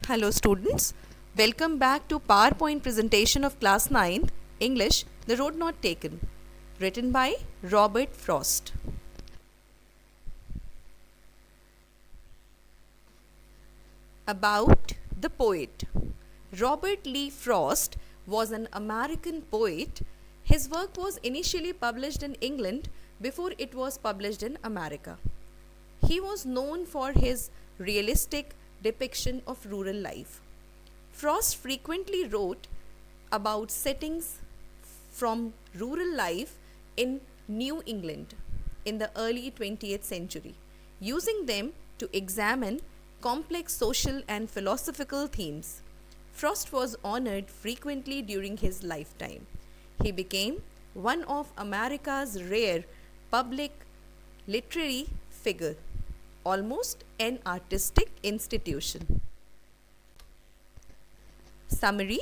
Hello students, welcome back to PowerPoint presentation of class 9th English The Road Not Taken, written by Robert Frost. About the poet. Robert Lee Frost was an American poet. His work was initially published in England before it was published in America. He was known for his realistic depiction of rural life. Frost frequently wrote about settings from rural life in New England in the early 20th century, using them to examine complex social and philosophical themes. Frost was honored frequently during his lifetime. He became one of America's rare public literary figure, almost an artistic institution. Summary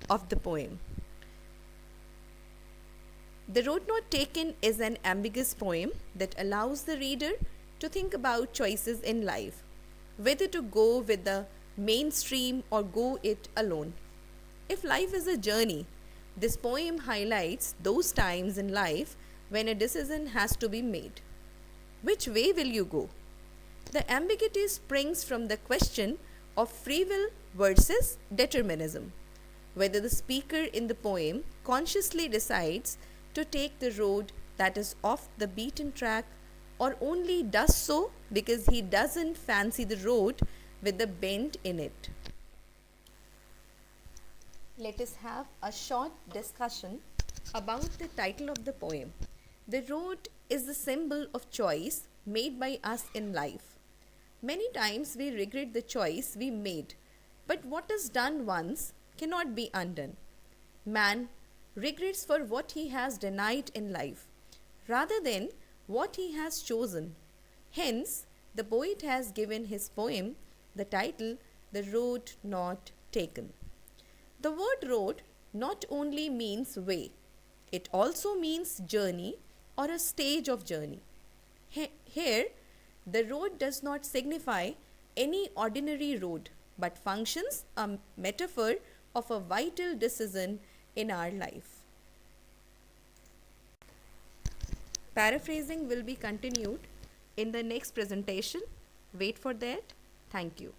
of the poem. The Road Not Taken is an ambiguous poem that allows the reader to think about choices in life, whether to go with the mainstream or go it alone. If life is a journey, this poem highlights those times in life when a decision has to be made. Which way will you go? The ambiguity springs from the question of free will versus determinism, whether the speaker in the poem consciously decides to take the road that is off the beaten track or only does so because he doesn't fancy the road with the bend in it. Let us have a short discussion about the title of the poem. The road is the symbol of choice made by us in life. Many times we regret the choice we made, but what is done once cannot be undone. Man regrets for what he has denied in life, rather than what he has chosen. Hence, the poet has given his poem the title, The Road Not Taken. The word road not only means way, it also means journey or a stage of journey. Here, the road does not signify any ordinary road, but functions a metaphor of a vital decision in our life. Paraphrasing will be continued in the next presentation. Wait for that. Thank you.